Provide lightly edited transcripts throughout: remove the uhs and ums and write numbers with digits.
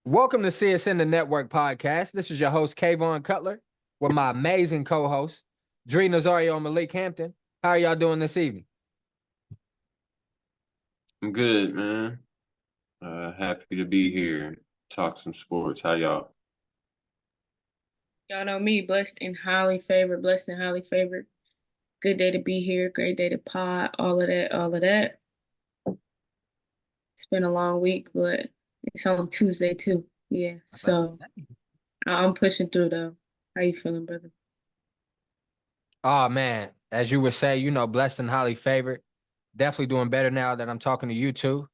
Welcome to CSN The Network Podcast. This is your host, Kayvon Cutler, with my amazing co-hosts, Dre Nazario and Malik Hampton. How are y'all doing this evening? I'm good, man. Happy to be here. Talk some sports. How y'all? Y'all know me, blessed and highly favored, blessed and highly favored. Good day to be here, great day to pod, all of that, all of that. It's been a long week, but it's on Tuesday too. Yeah, so I'm pushing through though. How you feeling, brother? Oh, man, as you would say, blessed and highly favored. Definitely doing better now that I'm talking to you two.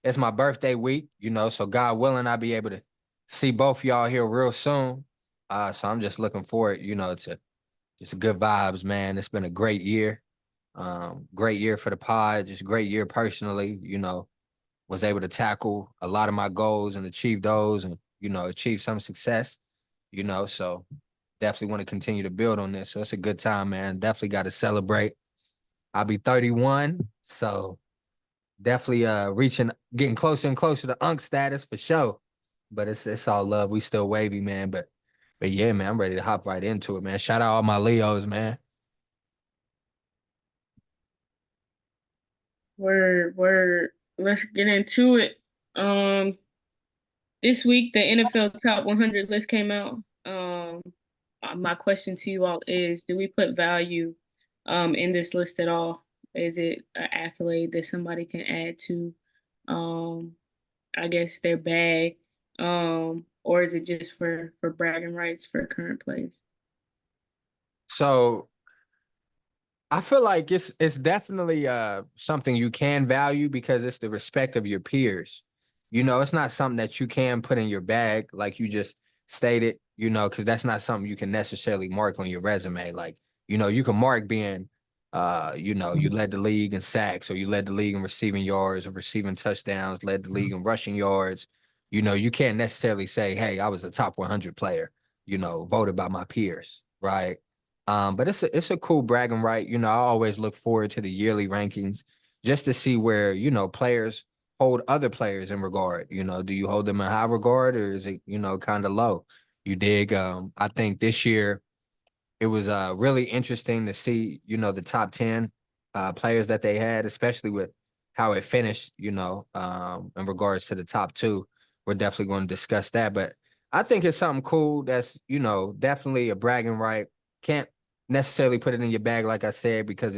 It's my birthday week, so God willing, I'll be able to see both y'all here real soon. So I'm just looking forward, to just good vibes, man. It's been a great year. Great year for the pod, just great year personally, was able to tackle a lot of my goals and achieve those and, achieve some success, so definitely want to continue to build on this. So it's a good time, man. Definitely got to celebrate. I'll be 31, so definitely getting closer and closer to Unk status for sure. But it's all love. We still wavy, man. But yeah, man, I'm ready to hop right into it, man. Shout out all my Leos, man. Word. Let's get into it. This week the NFL Top 100 list came out. My question to you all is: do we put value, in this list at all? Is it an accolade that somebody can add to, um, I guess their bag, or is it just for bragging rights for current players? So I feel like it's definitely something you can value because it's the respect of your peers. It's not something that you can put in your bag, like you just stated, because that's not something you can necessarily mark on your resume. Like, you can mark being you led the league in sacks, or you led the league in receiving yards or receiving touchdowns, led the league in rushing yards. You can't necessarily say, hey, I was a top 100 player, voted by my peers, right? But it's a cool bragging right. I always look forward to the yearly rankings just to see where, players hold other players in regard. Do you hold them in high regard, or is it, kind of low? You dig? I think this year it was really interesting to see, the top 10 players that they had, especially with how it finished, in regards to the top two. We're definitely going to discuss that. But I think it's something cool that's, definitely a bragging right. Can't necessarily put it in your bag, like I said, because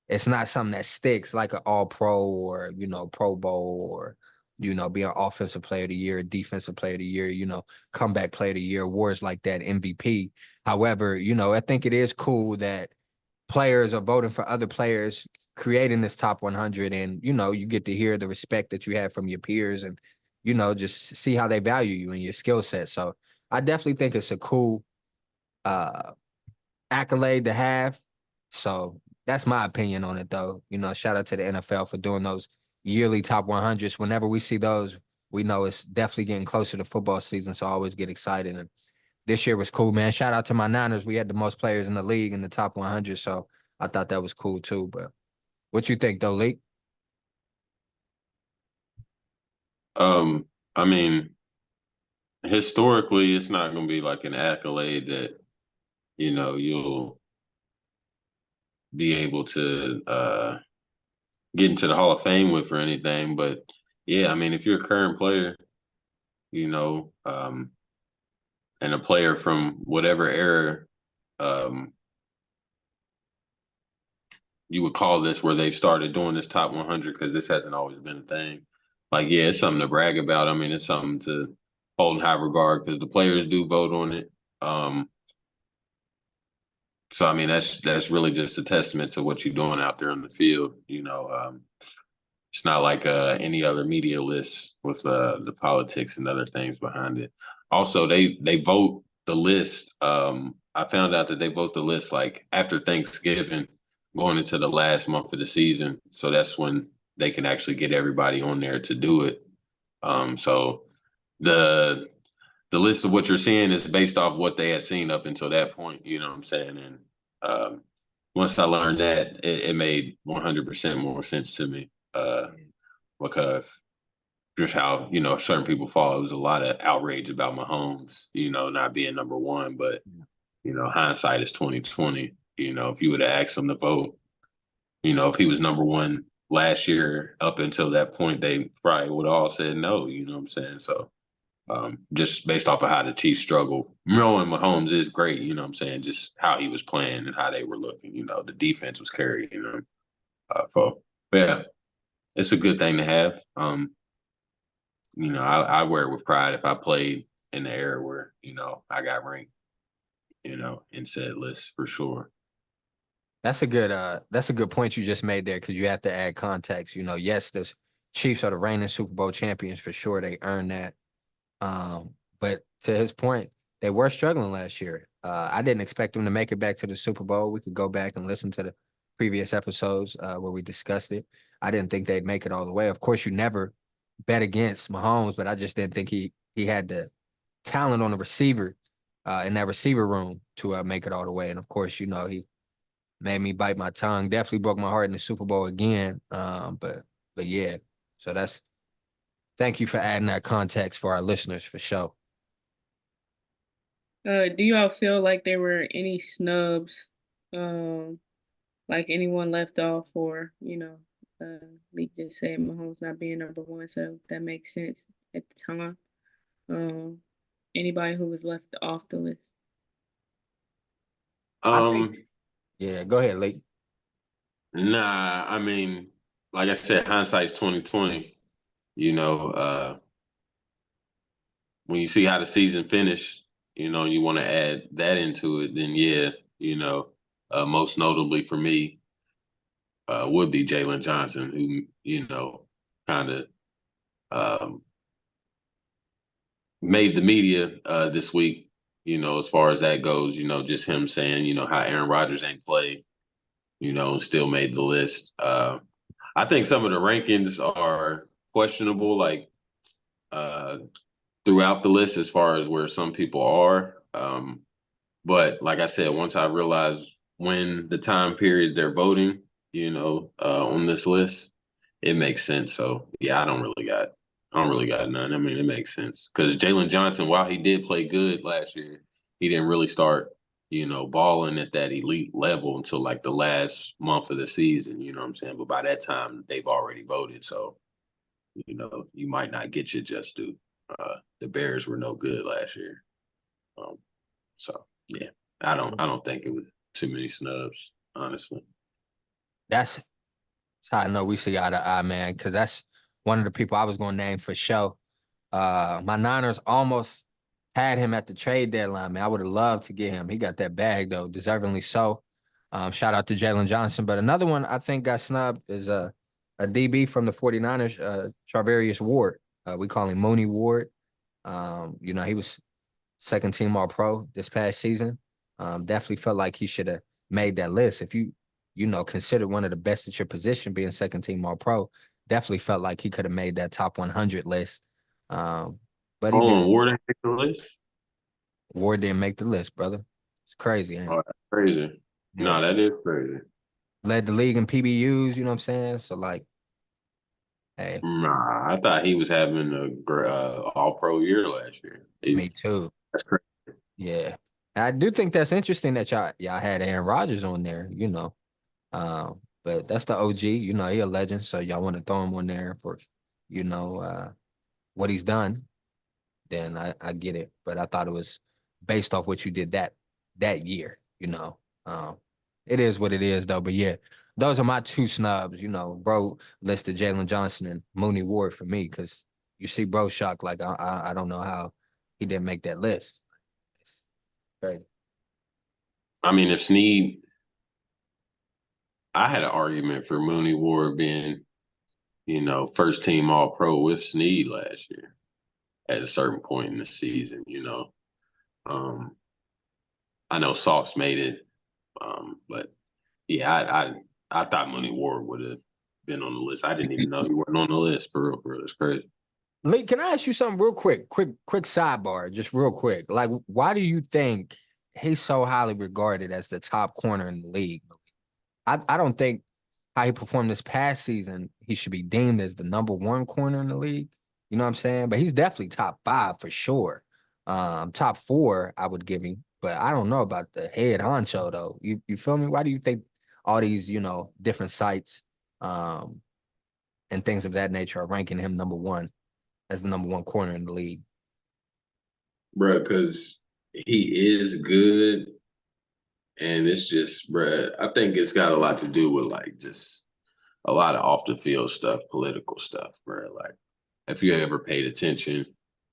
it's not something that sticks like an all pro or, Pro Bowl or, being offensive player of the year, defensive player of the year, comeback player of the year, awards like that, MVP. However, I think it is cool that players are voting for other players, creating this top 100, and you get to hear the respect that you have from your peers, and just see how they value you and your skill set. So I definitely think it's a cool uh accolade to have. So that's my opinion on it, though. Shout out to the NFL for doing those yearly top 100s. Whenever we see those, we know it's definitely getting closer to football season, so I always get excited. And this year was cool, man. Shout out to my Niners. We had the most players in the league in the top 100, so I thought that was cool too. But what you think, though, Lee? I mean, historically, it's not going to be like an accolade that you'll be able to get into the Hall of Fame with or anything. But yeah, I mean, if you're a current player, you know, um, and a player from whatever era, um, you would call this where they started doing this top 100, because this hasn't always been a thing. Like, yeah, it's something to brag about. I mean, it's something to hold in high regard because the players do vote on it. Um, so I mean, that's really just a testament to what you're doing out there in the field. It's not like any other media list with the politics and other things behind it. Also, they vote the list. I found out that they vote the list like after Thanksgiving, going into the last month of the season. So that's when they can actually get everybody on there to do it. So the the list of what you're seeing is based off what they had seen up until that point. You know what I'm saying? And um, once I learned that, it made 100% more sense to me. Because just how, certain people fall. It was a lot of outrage about Mahomes, not being number one, but hindsight is 2020. If you would have asked him to vote, if he was number one last year up until that point, they probably would have all said no, you know what I'm saying? So just based off of how the Chiefs struggle, knowing Mahomes is great, you know what I'm saying? Just how he was playing and how they were looking, the defense was carrying, but yeah, it's a good thing to have. I wear it with pride if I played in the era where, I got ranked, in said list for sure. That's a good point you just made there, because you have to add context. Yes, the Chiefs are the reigning Super Bowl champions for sure. They earned that. But to his point, they were struggling last year. I didn't expect them to make it back to the Super Bowl. We could go back and listen to the previous episodes where we discussed it. I didn't think they'd make it all the way. Of course, you never bet against Mahomes, but I just didn't think he had the talent on the receiver in that receiver room to make it all the way. And of course, he made me bite my tongue. Definitely broke my heart in the Super Bowl again. But yeah, so thank you for adding that context for our listeners for sure. Do you all feel like there were any snubs, like anyone left off, or we just said Mahomes not being number one, so that makes sense at the time. Anybody who was left off the list? I think, yeah, go ahead, Lee. Nah, I mean, like I said, hindsight's 2020. When you see how the season finished, you want to add that into it, then yeah, most notably for me, would be Jalen Johnson, who, kind of made the media this week, as far as that goes, just him saying, how Aaron Rodgers ain't played, and still made the list. I think some of the rankings are questionable, like throughout the list as far as where some people are. But like I said, once I realized when the time period they're voting, on this list, it makes sense. So yeah, I don't really got none. I mean, it makes sense because Jalen Johnson, while he did play good last year, he didn't really start, balling at that elite level until like the last month of the season. You know what I'm saying? But by that time, they've already voted, so you might not get your just due. The Bears were no good last year, so yeah, I don't think it was too many snubs, honestly. That's how I know we see eye to eye, man, because that's one of the people I was going to name for sure. My Niners almost had him at the trade deadline, man. I would have loved to get him. He got that bag, though, deservingly so. Shout out to Jalen Johnson. But another one I think got snubbed is a DB from the 49ers, Charvarius Ward. We call him Mooney Ward. He was second team All Pro this past season. Definitely felt like he should have made that list. If you considered one of the best at your position, being second team All Pro, definitely felt like he could have made that top 100 list. But he didn't. Ward didn't make the list? Ward didn't make the list, brother. It's crazy, ain't it? Oh, that's crazy. Yeah. No, that is crazy. Led the league in PBUs, you know what I'm saying? So, like, hey. Nah, I thought he was having a all-pro year last year. Me too. That's crazy. Yeah. I do think that's interesting that y'all had Aaron Rodgers on there, but that's the OG, he a legend, so y'all want to throw him on there for, what he's done, then I get it. But I thought it was based off what you did that year, It is what it is, though. But yeah, those are my two snubs, Bro listed Jalen Johnson and Mooney Ward for me, because you see Bro shocked, like I don't know how he didn't make that list. It's crazy. I mean, if Snead, I had an argument for Mooney Ward being, first team All Pro with Snead last year at a certain point in the season, I know Sauce made it, but yeah, I thought Mooney Ward would have been on the list. I didn't even know he wasn't on the list, for real. It's crazy. Lee, can I ask you something real quick? Quick sidebar, just real quick. Like, why do you think he's so highly regarded as the top corner in the league? I don't think how he performed this past season, he should be deemed as the number one corner in the league. You know what I'm saying? But he's definitely top 5 for sure. Top 4, I would give him, but I don't know about the head honcho though. You feel me? Why do you think all these, different sites and things of that nature are ranking him number 1 as the number 1 corner in the league? Bro, because he is good. And it's just, bro, I think it's got a lot to do with like just a lot of off the field stuff, political stuff, bro. Like, if you ever paid attention,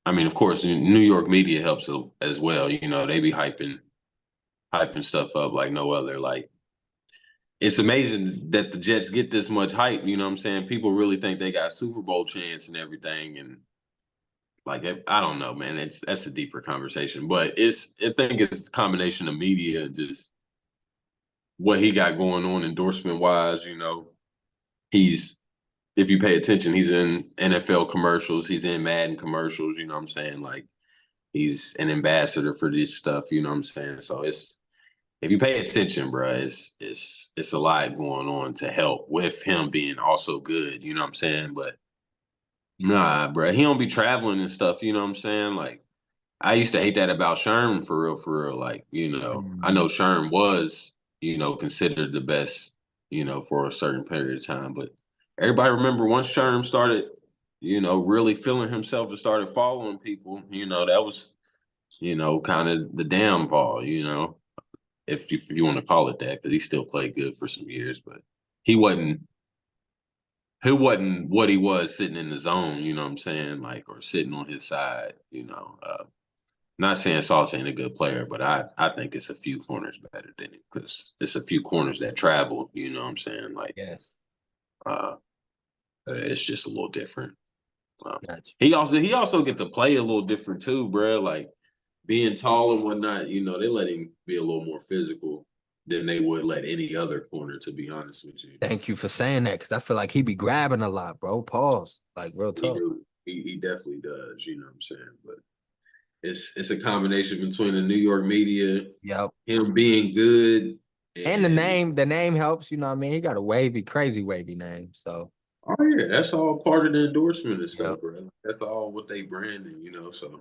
I mean, of course, New York media helps as well. They be hyping stuff up like no other. Like, it's amazing that the Jets get this much hype. You know what I'm saying? People really think they got Super Bowl chance and everything, and like, I don't know, man. That's a deeper conversation, but I think it's a combination of media and just what he got going on endorsement wise. He's, if you pay attention, he's in NFL commercials, he's in Madden commercials. You know what I'm saying? Like, he's an ambassador for this stuff. You know what I'm saying? So if you pay attention, bro, it's a lot going on to help with him being also good. You know what I'm saying? But nah, bro, he don't be traveling and stuff. You know what I'm saying? Like, I used to hate that about Sherm for real, for real. Like, I know Sherm was, considered the best, for a certain period of time. But everybody remember once Sherm started, really feeling himself and started following people, that was, kind of the downfall, if you want to call it that, because he still played good for some years, but he wasn't what he was sitting in the zone, you know what I'm saying? Like, or sitting on his side, not saying Sauce ain't a good player, but I think it's a few corners better than him, because it's a few corners that travel. You know what I'm saying? Like, Yes. It's just a little different. Gotcha. He also get to play a little different too, bro. Like, being tall and whatnot. They let him be a little more physical than they would let any other corner. To be honest with you. Thank you for saying that, because I feel like he be grabbing a lot, bro. Pause. Like, real He talk. do. He definitely does. You know what I'm saying? But it's a combination between the New York media, Yep. him being good, And and the name helps, you know what I mean? He got a wavy, crazy wavy name. So, oh yeah, that's all part of the endorsement and yep. stuff, bro. That's all what they branding, So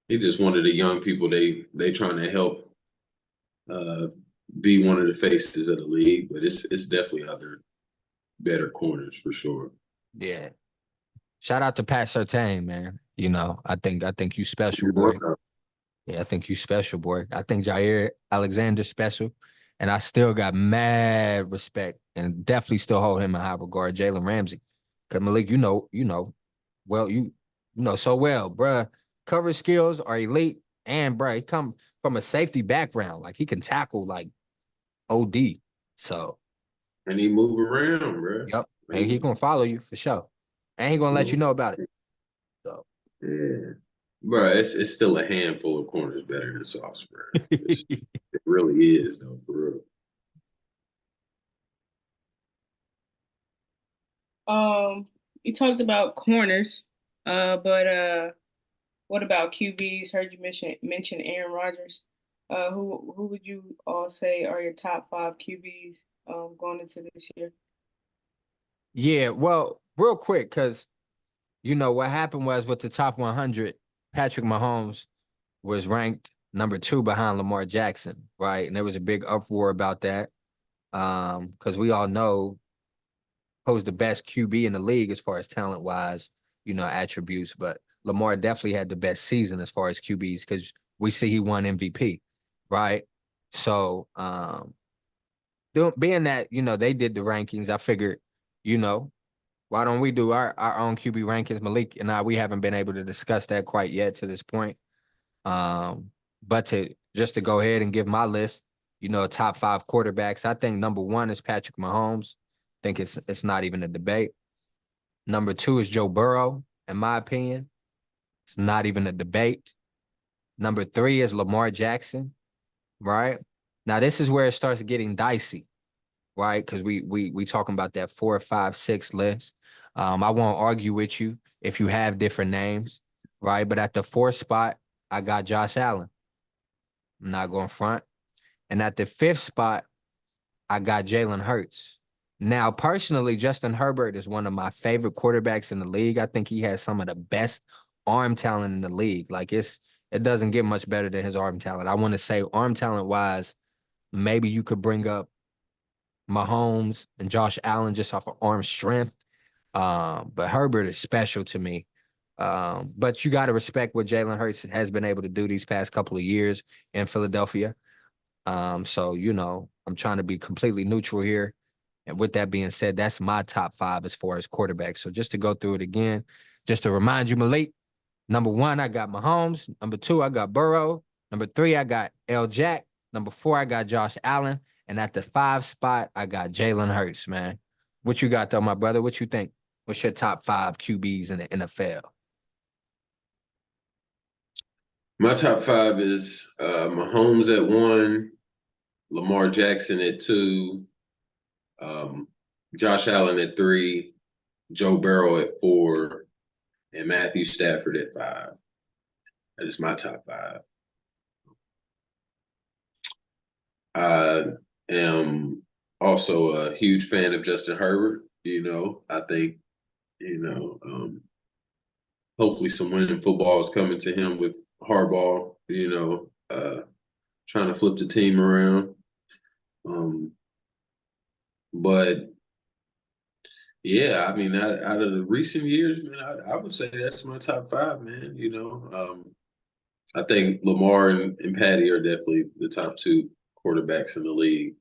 he just one of the young people they trying to help uh, be one of the faces of the league, but it's definitely other better corners for sure. Yeah. Shout out to Pat Surtain, man. I think you special, boy. Yeah, I think you special, boy. I think Jair Alexander special. And I still got mad respect and definitely still hold him in high regard. Jalen Ramsey. Cause Malik, well, you know so well, bruh. Coverage skills are elite. And bruh, he come from a safety background. Like, he can tackle like OD. So, And he move around, bro. yep. And he gonna follow you for sure. And he gonna let you know about it. So, Yeah. Bro, it's still a handful of corners better than Sauce, bro. It really is, though, for real. You talked about corners, but what about QBs? Heard you mention Aaron Rodgers. Who would you all say are your top 5 QBs going into this year? yeah, well, real quick, because what happened was with the top 100, Patrick Mahomes was ranked number 2 behind Lamar Jackson, right? And there was a big uproar about that, because we all know who's the best QB in the league as far as talent wise, attributes. But Lamar definitely had the best season as far as QBs, because we see he won MVP, right? So, being that they did the rankings, I figured, why don't we do our own QB rankings? Malik and I, we haven't been able to discuss that quite yet to this point. But to go ahead and give my list, top 5 quarterbacks, I think number 1 is Patrick Mahomes. I think it's not even a debate. Number 2 is Joe Burrow, in my opinion. It's not even a debate. Number 3 is Lamar Jackson, right? Now, this is where it starts getting dicey, right? Because we talking about that 4, 5, 6 list. I won't argue with you if you have different names, right? But at the 4th spot, I got Josh Allen. I'm not going front. And at the 5th spot, I got Jalen Hurts. Now, personally, Justin Herbert is one of my favorite quarterbacks in the league. I think he has some of the best arm talent in the league. Like it doesn't get much better than his arm talent. I want to say arm talent wise, maybe you could bring up Mahomes and Josh Allen just off of arm strength. But Herbert is special to me. But you got to respect what Jalen Hurts has been able to do these past couple of years in Philadelphia. So, I'm trying to be completely neutral here. And with that being said, that's my top 5 as far as quarterbacks. So just to go through it again, just to remind you, Malik, number 1, I got Mahomes. Number 2, I got Burrow. Number 3, I got L. Jack. Number 4, I got Josh Allen. And at the 5 spot, I got Jalen Hurts, man. What you got, though, my brother? What you think? What's your top 5 QBs in the NFL? My top 5 is Mahomes at 1, Lamar Jackson at 2, Josh Allen at 3, Joe Burrow at 4, and Matthew Stafford at 5. That is my top 5. I am also a huge fan of Justin Herbert. I think, hopefully some winning football is coming to him with Harbaugh, trying to flip the team around. But yeah, I mean, out of the recent years, man, I would say that's my top 5, man. I think Lamar and Patty are definitely the top 2 quarterbacks in the league.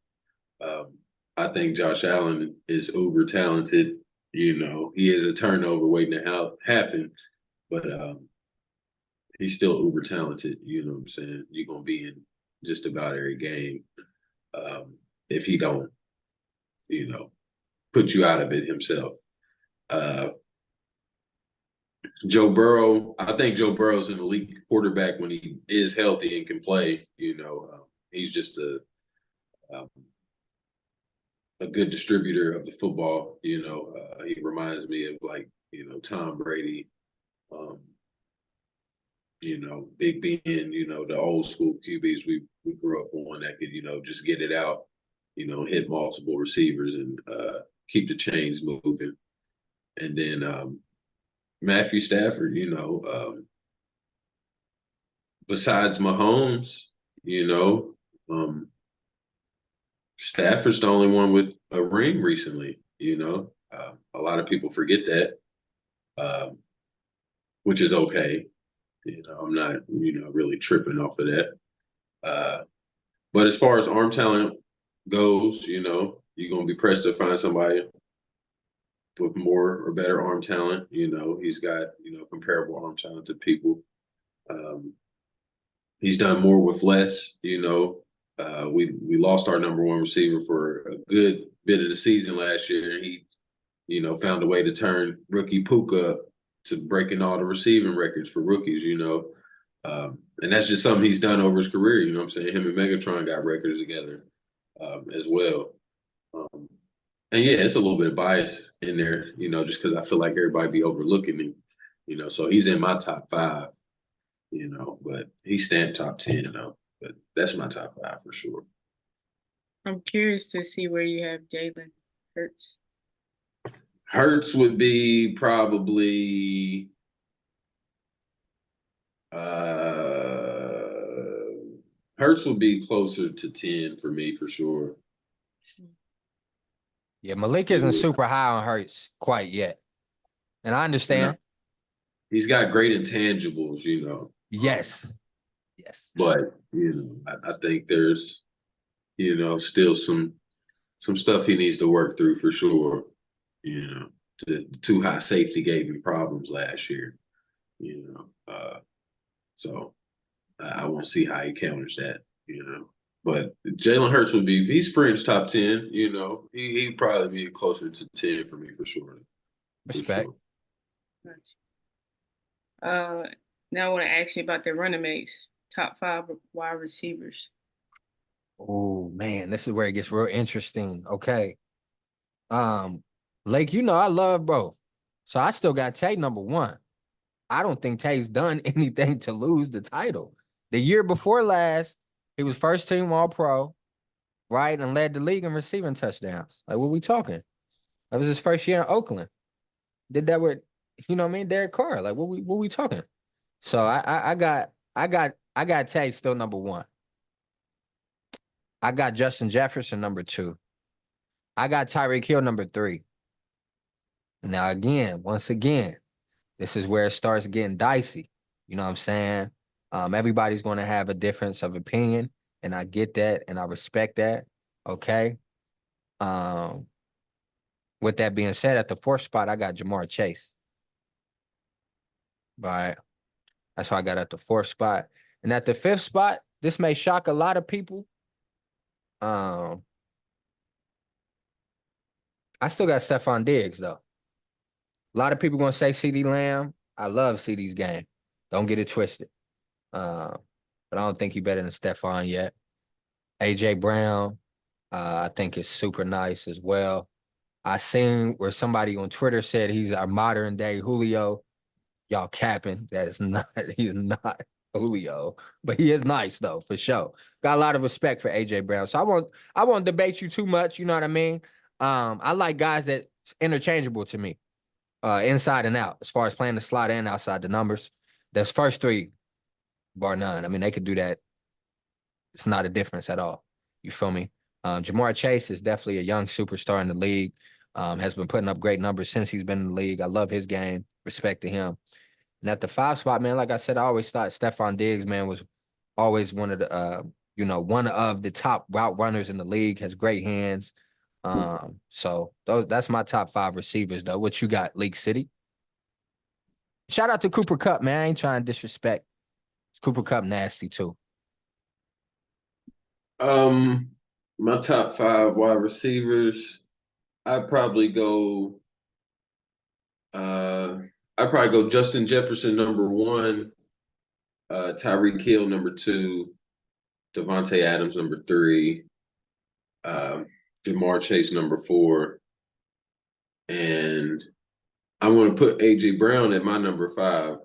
I think Josh Allen is uber talented. He is a turnover waiting to happen, but he's still uber talented. You know what I'm saying? You're gonna be in just about every game. If he don't, put you out of it himself. Joe Burrow, I think Joe Burrow's an elite quarterback when he is healthy and can play. He's just a good distributor of the football. He reminds me of Tom Brady, Big Ben, the old school QBs we grew up on that could, just get it out, hit multiple receivers and keep the chains moving. And then Matthew Stafford, besides Mahomes, Stafford's the only one with a ring recently, a lot of people forget that, which is okay. I'm not, really tripping off of that. But as far as arm talent goes, you're going to be pressed to find somebody with more or better arm talent. He's got, comparable arm talent to people. He's done more with less. We lost our number 1 receiver for a good bit of the season last year. And he, found a way to turn rookie Puka up to breaking all the receiving records for rookies, and that's just something he's done over his career. You know what I'm saying? Him and Megatron got records together as well. And yeah, it's a little bit of bias in there, just because I feel like everybody be overlooking him, so he's in my top 5, but he's stamped top 10, but that's my top 5 for sure. I'm curious to see where you have Jalen Hurts. Hurts would be probably Hurts would be closer to 10 for me for sure. Yeah, Malik isn't super high on Hurts quite yet. And I understand. He's got great intangibles, Yes. But, I think there's, still some stuff he needs to work through for sure. The too high safety gave him problems last year, so I won't see how he counters that, But Jalen Hurts would be, he's fringe top 10, he'd probably be closer to 10 for me for sure. Respect. For sure. Now I want to ask you about the running mates, top 5 wide receivers. Oh man, this is where it gets real interesting. Okay. Lake, I love bro. So I still got Tay number 1. I don't think Tay's done anything to lose the title. The year before last, he was first team All-Pro, right? And led the league in receiving touchdowns. Like, what we talking? That was his first year in Oakland. Did that with, you know what I mean, Derek Carr. Like, what we talking? So I got Tay still number one. I got Justin Jefferson number two. I got Tyreek Hill number three. Now once again, this is where it starts getting dicey. You know what I'm saying? Everybody's going to have a difference of opinion, and I get that, and I respect that. Okay. With that being said, at the fourth spot, I got Jamar Chase. Right. That's why I got at the fourth spot. And at the fifth spot, this may shock a lot of people. I still got Stephon Diggs, though. A lot of people going to say CeeDee Lamb. I love CeeDee's game. Don't get it twisted. But I don't think he's better than Stephon yet. A.J. Brown, I think is super nice as well. I seen where somebody on Twitter said he's our modern day Julio. Y'all capping. That is not, he's not Julio, but he is nice though, for sure. Got a lot of respect for AJ Brown. So I won't debate you too much, you know what I mean? I like guys that's interchangeable to me, inside and out, as far as playing the slot and outside the numbers. Those first three, bar none. I mean, they could do that. It's not a difference at all. You feel me? Jamar Chase is definitely a young superstar in the league. Has been putting up great numbers since he's been in the league. I love his game. Respect to him. And at the five spot, man, like I said, I always thought Stephon Diggs, man, was always one of the, one of the top route runners in the league. Has great hands. So that's my top five receivers, though. What you got, League City? Shout out to Cooper Kupp, man. I ain't trying to disrespect. Cooper Kupp nasty too. My top five wide receivers, I'd probably go Justin Jefferson number one, Tyreek Hill number two, Devontae Adams number three, Jamar Chase number four, and I want to put AJ Brown at my number five.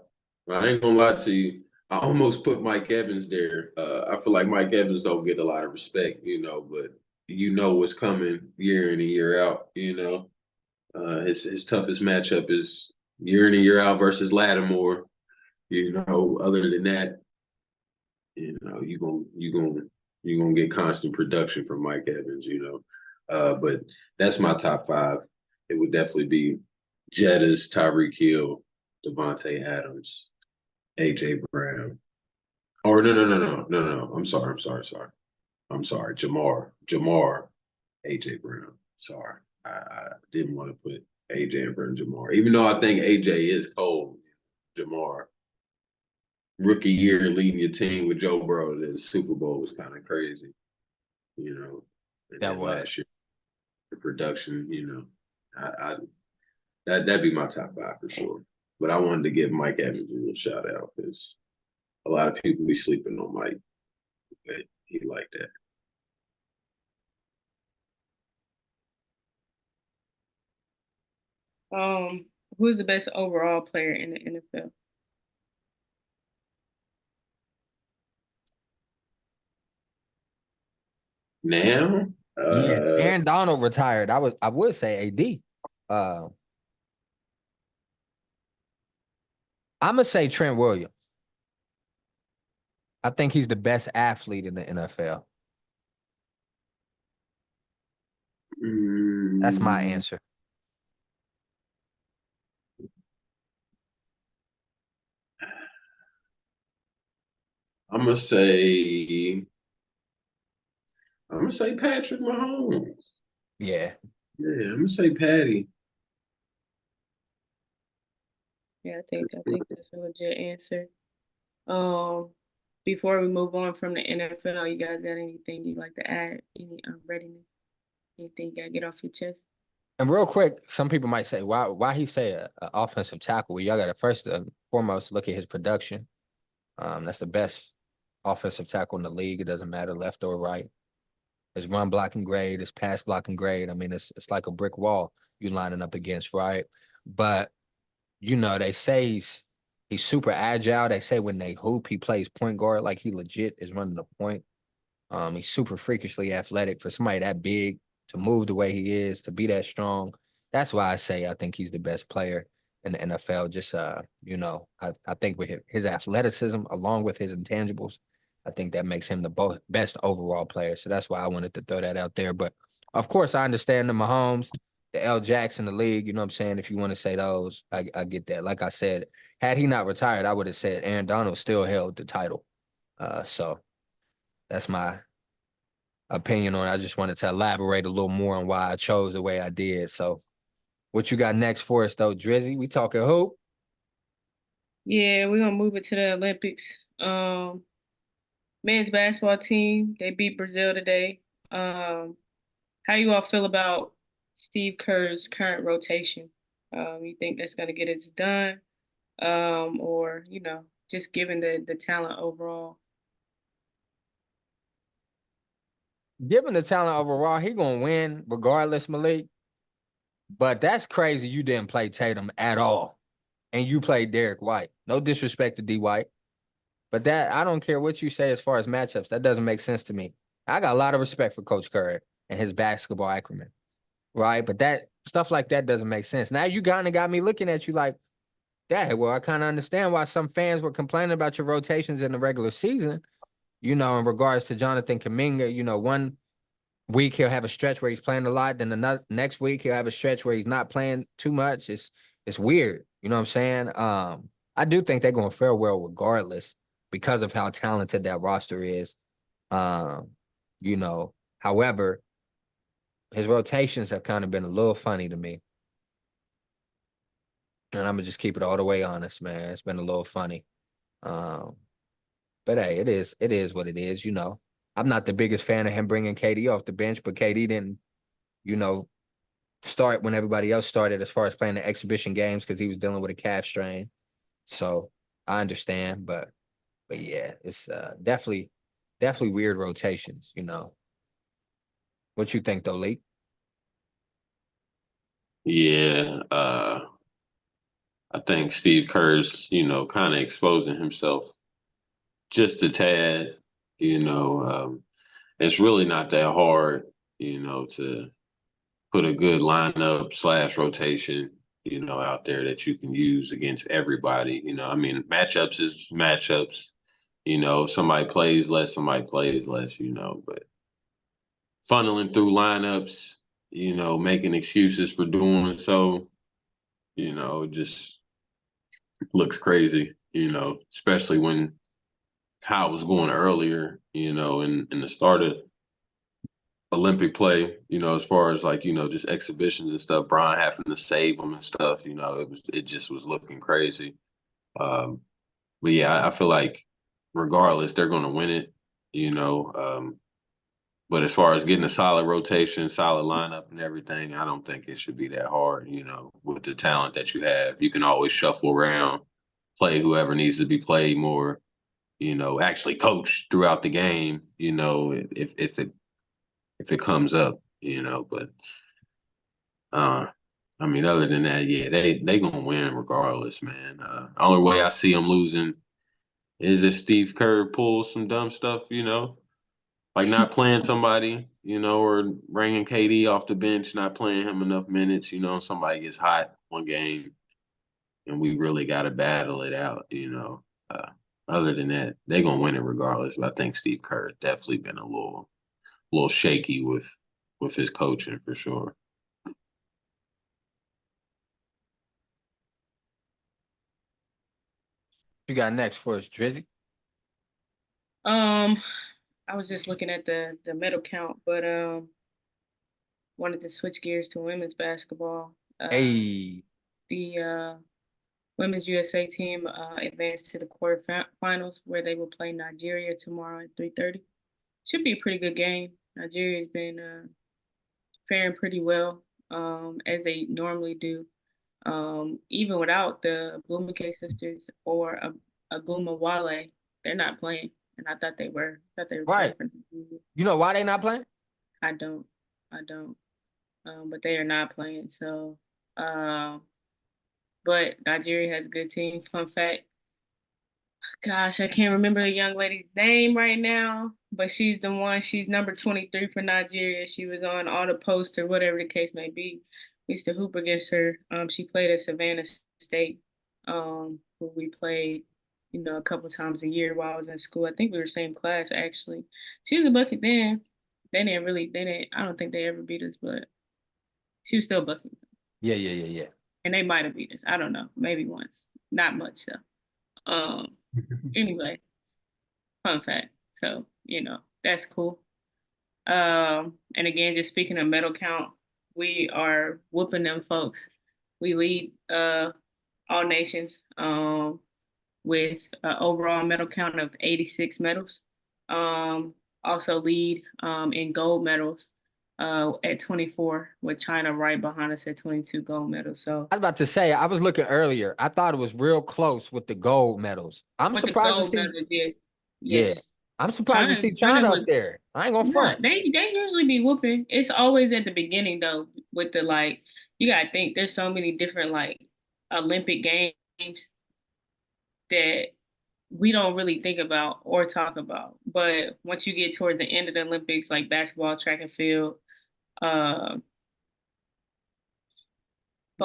I ain't gonna lie to you. I almost put Mike Evans there. I feel like Mike Evans don't get a lot of respect, but you know what's coming year in and year out. His toughest matchup is year in and year out versus Lattimore. Other than that, you're gonna get constant production from Mike Evans. But that's my top five. It would definitely be Jettas, Tyreek Hill, Devontae Adams, AJ Brown. Or no. I'm sorry. Jamar, AJ Brown. Sorry. I didn't want to put AJ in front of Jamar. Even though I think AJ is cold, Jamar. Rookie year leading your team with Joe Burrow to the Super Bowl was kind of crazy. And That was last year, the production, that'd be my top five for sure. But I wanted to give Mike Evans a little shout out because a lot of people be sleeping on Mike. But he like that. Who's the best overall player in the NFL? Now, yeah, Aaron Donald retired. I would say AD. I'm gonna say Trent Williams. I think he's the best athlete in the NFL. That's my answer. I'm gonna say Patrick Mahomes. Yeah. Yeah, I'm gonna say Patty. Yeah, I think that's a legit answer. Before we move on from the NFL, you guys got anything you'd like to add? Any readiness? Anything you gotta get off your chest? And real quick, some people might say, why he say a offensive tackle? Well, y'all got to first and foremost look at his production. That's the best offensive tackle in the league. It doesn't matter left or right. His run blocking grade, his pass blocking grade. I mean, it's like a brick wall you lining up against, right? But they say he's super agile. They say when they hoop, he plays point guard like he legit is running the point. He's super freakishly athletic for somebody that big to move the way he is, to be that strong. that's why I say I think he's the best player in the NFL. Just you know, I think with his athleticism along with his intangibles, I think that makes him the best overall player. So that's why I wanted to throw that out there. But of course, I understand the Mahomes, the L. Jackson, the league. You know what I'm saying? If you want to say those, I get that. Like I said, had he not retired, I would have said Aaron Donald still held the title. So that's my opinion on it. I just wanted to elaborate a little more on why I chose the way I did. So what you got next for us though, Drizzy? We talking hoop? Yeah, we're gonna move it to the Olympics. Men's basketball team, they beat Brazil today. How you all feel about Steve Kerr's current rotation? You think that's gonna get it done? Or, just given the talent overall? Given the talent overall, he gonna win regardless, Malik. But that's crazy. You didn't play Tatum at all, and you played Derek White. No disrespect to D White, but that I don't care what you say as far as matchups. That doesn't make sense to me. I got a lot of respect for Coach Curry and his basketball acumen, right? But that stuff like that doesn't make sense. Now you kind of got me looking at you like, Dad. Well, I kind of understand why some fans were complaining about your rotations in the regular season. You know, in regards to Jonathan Kuminga, you know, one week he'll have a stretch where he's playing a lot, then the next week he'll have a stretch where he's not playing too much. It's weird. You know what I'm saying? I do think they're going to fare well regardless because of how talented that roster is. Um, you know, however, his rotations have kind of been a little funny to me. And I'm gonna just keep it all the way honest, man. It's been a little funny. Um, but hey, it is what it is, you know. I'm not the biggest fan of him bringing KD off the bench, but KD didn't, you know, start when everybody else started as far as playing the exhibition games because he was dealing with a calf strain. So I understand, but yeah, it's definitely weird rotations, you know. What you think though, Lee? Yeah, I think Steve Kerr's, kind of exposing himself just a tad. You know, it's really not that hard, to put a good lineup slash rotation, out there that you can use against everybody. I mean, matchups is matchups. Somebody plays less, somebody plays less, but funneling through lineups, making excuses for doing so, just looks crazy, especially when how it was going earlier, in the start of Olympic play, as far as like, just exhibitions and stuff, Brian having to save them and stuff, it just was looking crazy. Um, but yeah, I feel like regardless, they're going to win it, you know. But as far as getting a solid rotation, solid lineup and everything, I don't think it should be that hard, with the talent that you have. You can always shuffle around, play whoever needs to be played more, actually coach throughout the game, if it comes up, but I mean, other than that, yeah, they gonna win regardless, man. Only way I see them losing is if Steve Kerr pulls some dumb stuff, like not playing somebody, or bringing KD off the bench, not playing him enough minutes, somebody gets hot one game and we really got to battle it out, Other than that, they're gonna win it regardless. But I think Steve Kerr has definitely been a little shaky with his coaching for sure. You got next for us, Drizzy? Um, I was just looking at the medal count, but wanted to switch gears to women's basketball. Hey, The women's USA team advanced to the quarterfinals where they will play Nigeria tomorrow at 3:30. Should be a pretty good game. Nigeria's been faring pretty well, as they normally do. Even without the Blumike sisters or a Gluma Wale, they're not playing, and I thought they were. I thought they were playing right. for Nigeria. You know why they not playing? I don't, I don't. But they are not playing. So, um, but Nigeria has a good team. Fun fact, gosh, I can't remember the young lady's name right now, but she's the one. She's number 23 for Nigeria. She was on all the poster, whatever the case may be. we used to hoop against her. She played at Savannah State, where we played, a couple times a year while I was in school. I think we were same class actually. She was a bucket then. I don't think they ever beat us, but she was still a bucket. Yeah. And they might have beat us. I don't know. Maybe once. Not much though. Anyway, fun fact. So, that's cool. And again, just speaking of medal count, we are whooping them folks. We lead all nations with an overall medal count of 86 medals. Also lead in gold medals at 24, with China right behind us at 22 gold medals. So I was about to say, I was looking earlier. I thought it was real close with the gold medals. I'm with the surprised to gold see. medals, yeah. Yeah, Yes. I'm surprised to see China China up was there. I ain't gonna yeah, front. they usually be whooping. It's always at the beginning though, with the you gotta think there's so many different Olympic games that we don't really think about or talk about. But once you get towards the end of the Olympics, like basketball, track and field, uh,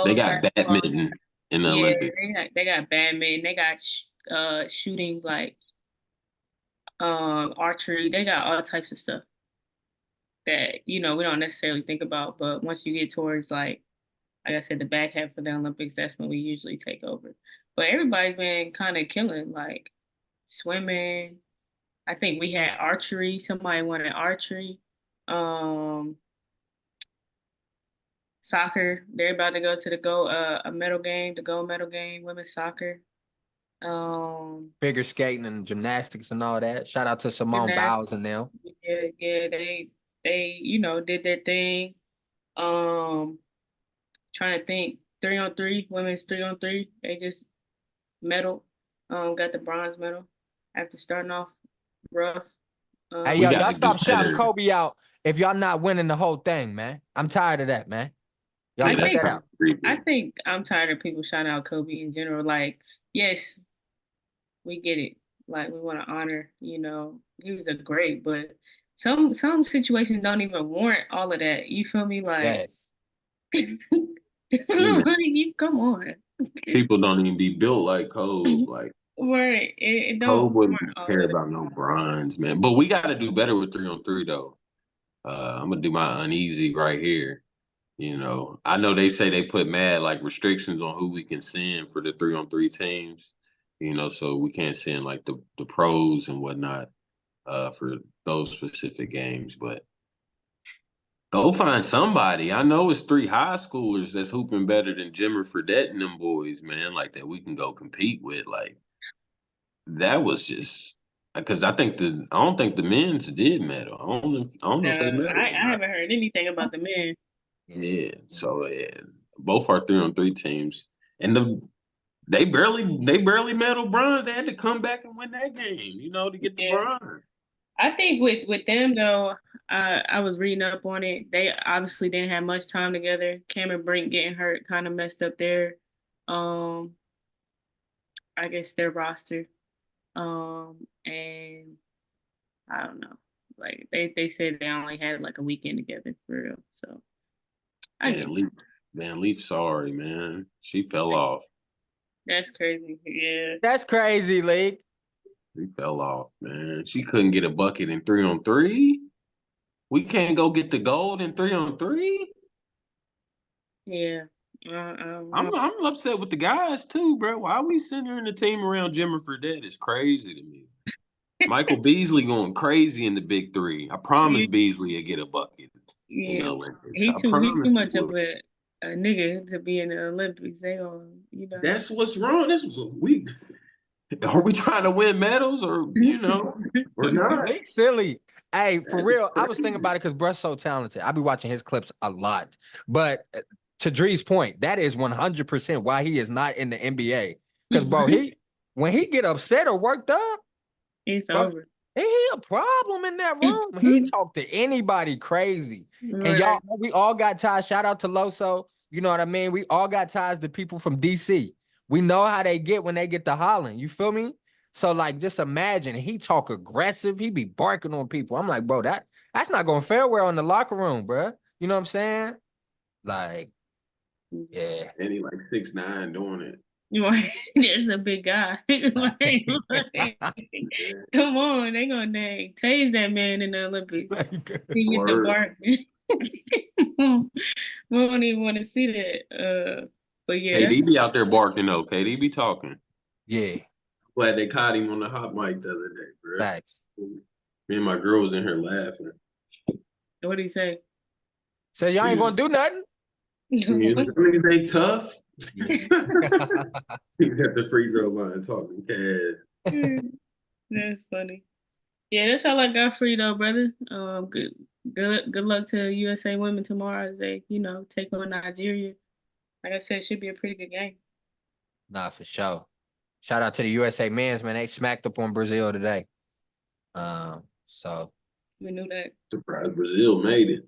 They both got basketball, badminton in the yeah, Olympics. they got badminton, they got shooting, archery, they got all types of stuff that we don't necessarily think about. But once you get towards I said, the back half of the Olympics, that's when we usually take over. But everybody's been kind of killing, swimming. I think we had archery. Somebody wanted archery. Soccer. They're about to go to the gold medal game, women's soccer. Figure skating and gymnastics and all that. Shout out to Simone Biles and them. Yeah, they did their thing. Trying to think, 3-on-3, women's 3-on-3. They just medal. Got the bronze medal after starting off rough. Hey, We yo, got y'all to do stop shouting better. Kobe out if y'all not winning the whole thing, man. I'm tired of that, man. Y'all Yeah, cut that's that kind out. of creepy. I think I'm tired of people shouting out Kobe in general. Yes, we get it. We want to honor, he was a great, but some situations don't even warrant all of that. You feel me? Yes. Yeah, man. Come on. People don't even be built like Kobe. Like Right. It don't Kobe wouldn't warrant all care of that. about no bronze, man. But we got to do better with 3-on-3 though. I'm gonna do my uneasy right here. I know they say they put mad restrictions on who we can send for the 3-on-3 teams. So we can't send the pros and whatnot for those specific games. But go find somebody. I know it's 3 high schoolers that's hooping better than Jimmer Fredette and them boys, man. That we can go compete with. That was just because I don't think the men's did medal. I don't know if they No, medal or I not. haven't heard anything about the men. Yeah. So both our 3-on-3 teams and they barely medal bronze. They had to come back and win that game, to get the Yeah. bronze. I think with them though, I was reading up on it. They obviously didn't have much time together. Cameron Brink getting hurt kind of messed up their, I guess their roster. And I don't know. They said they only had a weekend together for real. So I get Leaf, sorry, man. She fell off. that's crazy. Yeah. That's crazy, League. She fell off, man. She couldn't get a bucket in 3-on-3. We can't go get the gold in 3-on-3. Yeah. I'm upset with the guys too, bro. Why are we centering the team around Jimmer Fredette? It's crazy to me. Michael Beasley going crazy in the big 3. I promise Beasley will get a bucket in the Yeah. Olympics. I He promise too much he of will. a nigga to be in the Olympics. They gonna. That's what's wrong. That's what we are we trying to win medals or or not? League silly. Hey, for That's real, I was crazy. thinking about it because Bruh's so talented. I be watching his clips a lot. But to Dree's point, that is 100% why he is not in the NBA. Because, bro, when he get upset or worked up, It's bro, over. he a problem in that room. He talk to anybody crazy. And Right. we all got ties. Shout out to Loso. You know what I mean? We all got ties to people from DC. We know how they get when they get to Holland. You feel me? So just imagine he talk aggressive. He be barking on people. I'm like, bro, that's not gonna fare well in the locker room, bro. You know what I'm saying? Yeah. And he like 6'9" doing it. That's a big guy. Come on, they gonna dang tase that man in the Olympics. He get the bark. We don't even want to see that. But yeah, KD be out there barking though. KD be talking. Yeah. Glad they caught him on the hot mic the other day, bro. Facts. Me and my girl was in here laughing. What did he say? So y'all ain't gonna do nothing? They tough. Yeah. He's at the free throw line talking cash. That's funny. Yeah, that's all I got for you though, brother. Good luck to USA women tomorrow as they, take on Nigeria. Like I said, it should be a pretty good game. Nah, for sure. Shout out to the USA men's, man. They smacked up on Brazil today. So we knew that. Surprised Brazil made it.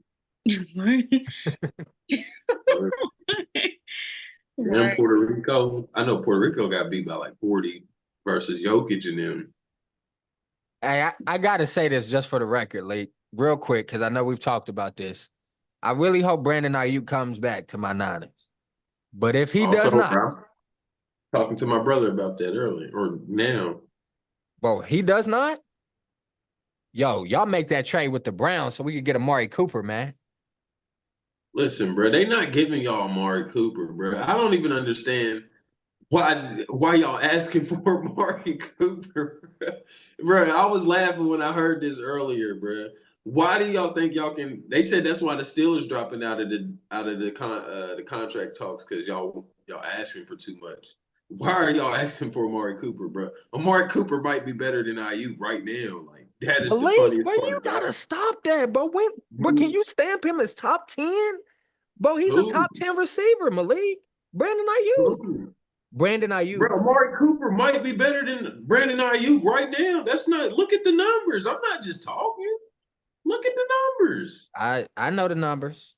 And Puerto Rico. I know Puerto Rico got beat by like 40 versus Jokic and them. Hey, I gotta say this just for the record, Lee, real quick, because I know we've talked about this. I really hope Brandon Ayuk comes back to my Niners. But if he does not, talking to my brother about that earlier or now. Bro, he does not. Yo, y'all make that trade with the Browns so we could get Amari Cooper, man. Listen, bro, they not giving y'all Amari Cooper, bro. I don't even understand why y'all asking for Amari Cooper, bro. I was laughing when I heard this earlier, bro. Why do y'all think y'all can? They said that's why the Steelers dropping out of the contract talks because y'all asking for too much. Why are y'all asking for Amari Cooper, bro? Amari Cooper might be better than IU right now. Like that is the funniest bro, part. You gotta stop that, bro. Can you stamp him as top 10? Bro, he's a top 10 receiver, Malik. Brandon Ayuk. Brandon Ayuk. Bro, Amari Cooper might be better than Brandon Ayuk right now. That's not. Look at the numbers. I'm not just talking. Look at the numbers. I know the numbers.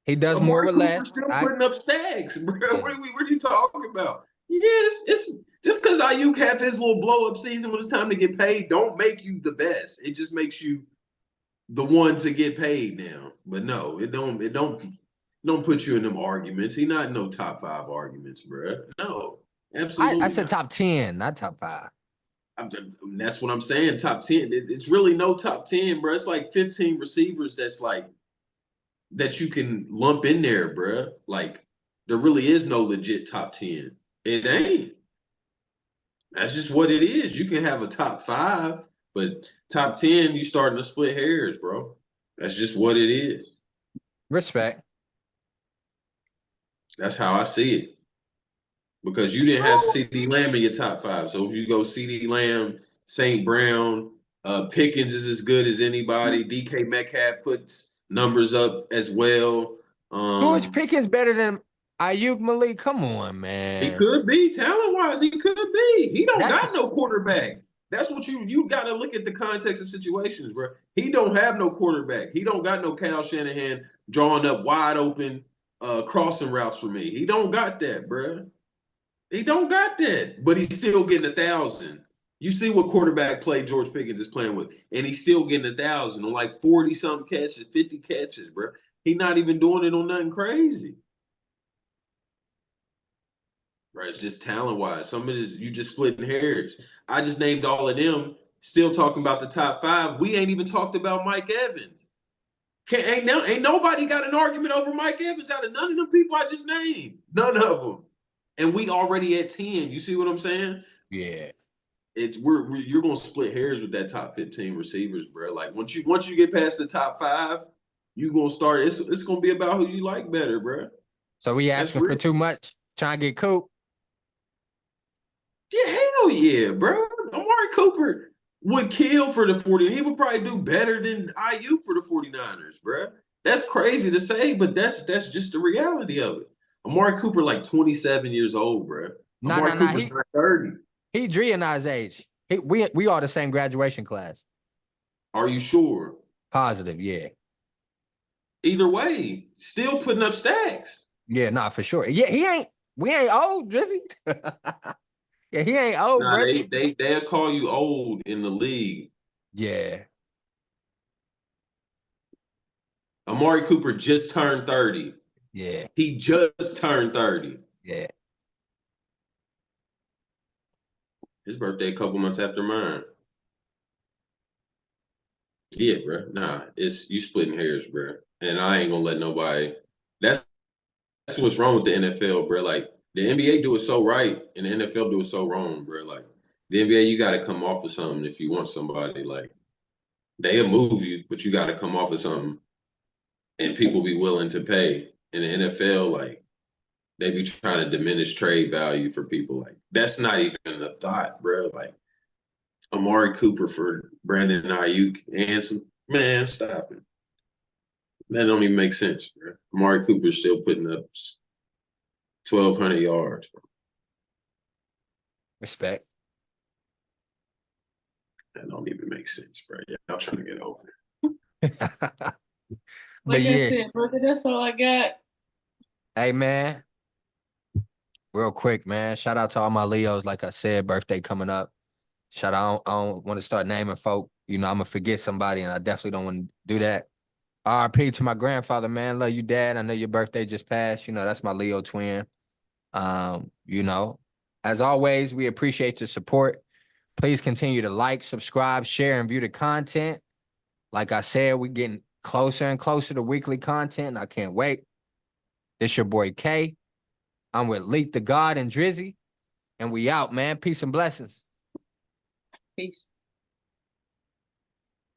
He does Amari more with Cooper less. Still putting up stacks, bro. Yeah. What are you talking about? Yes, it's just because Ayuk have his little blow up season when it's time to get paid. Don't make you the best. It just makes you the one to get paid now. But no, it don't put you in them arguments. He not in no top 5 arguments, bro. No, absolutely. I said top 10, not top 5. That's what I'm saying. Top 10. It's really no top 10, bro. It's like 15 receivers that's like that you can lump in there, bro. Like there really is no legit top 10. It ain't. That's just what it is. You can have a top 5, but top 10, you starting to split hairs, bro. That's just what it is. Respect. That's how I see it. Because you didn't have CeeDee Lamb in your top 5. So if you go CeeDee Lamb, St. Brown, Pickens is as good as anybody. DK Metcalf puts numbers up as well. George Pickens better than Ayuk, Malik. Come on, man. He could be talent-wise. He could be. He don't got no quarterback. That's what you got to look at the context of situations, bro. He don't have no quarterback. He don't got no Kyle Shanahan drawing up wide open crossing routes for me. He don't got that, bro. He don't got that, but he's still getting 1,000. You see what quarterback play George Pickens is playing with, and he's still getting 1,000 on like 40-something catches, 50 catches, bro. He's not even doing it on nothing crazy. Right, it's just talent-wise. Some of this, you just splitting hairs. I just named all of them, still talking about the top 5. We ain't even talked about Mike Evans. Ain't nobody got an argument over Mike Evans out of none of them people I just named. None of them. And we already at 10. You see what I'm saying? Yeah. You're gonna split hairs with that top 15 receivers, bro. Like once you get past the top 5, you're gonna start. It's gonna be about who you like better, bro. So we asking for too much, trying to get Coop. Yeah, hell yeah, bro. Amari Cooper would kill for the 40. He would probably do better than IU for the 49ers, bro. That's crazy to say, but that's just the reality of it. Amari Cooper like 27 years old, bro. Amari Cooper's not 30. He Dre and I's age. We are the same graduation class. Are you sure? Positive, yeah. Either way, still putting up stacks. Yeah, nah, for sure. Yeah, we ain't old, Drizzy. Yeah, he ain't old, nah, bro. They'll call you old in the league. Yeah. Amari Cooper just turned 30. Yeah. He just turned 30. Yeah. His birthday a couple months after mine. Yeah, bro. Nah, it's you splitting hairs, bro. And I ain't gonna let nobody. That's what's wrong with the NFL, bro. Like the NBA do it so right, and the NFL do it so wrong, bro. Like the NBA, you got to come off of something if you want somebody. Like they'll move you, but you got to come off of something, and people be willing to pay. In the NFL, like they be trying to diminish trade value for people. Like that's not even a thought, bro. Like Amari Cooper for Brandon Ayuk and some man, stop it. That don't even make sense, bro. Amari Cooper's still putting up 1,200 yards, bro. Respect. That don't even make sense, bro. Yeah, I'm trying to get over But Like I yeah, said, brother, that's all I got. hey man, real quick, man. Shout out to all my Leos. Like I said, birthday coming up. Shout out. I don't want to start naming folk. You know, I'm gonna forget somebody, and I definitely don't want to do that. RP to my grandfather, man. Love you, Dad. I know your birthday just passed. You know, that's my Leo twin. You know, as always, we appreciate your support. Please continue to like, subscribe, share, and view the content. Like I said, we're getting closer and closer to weekly content. And I can't wait. It's your boy K. I'm with Leak the God and Drizzy. And we out, man. Peace and blessings. Peace.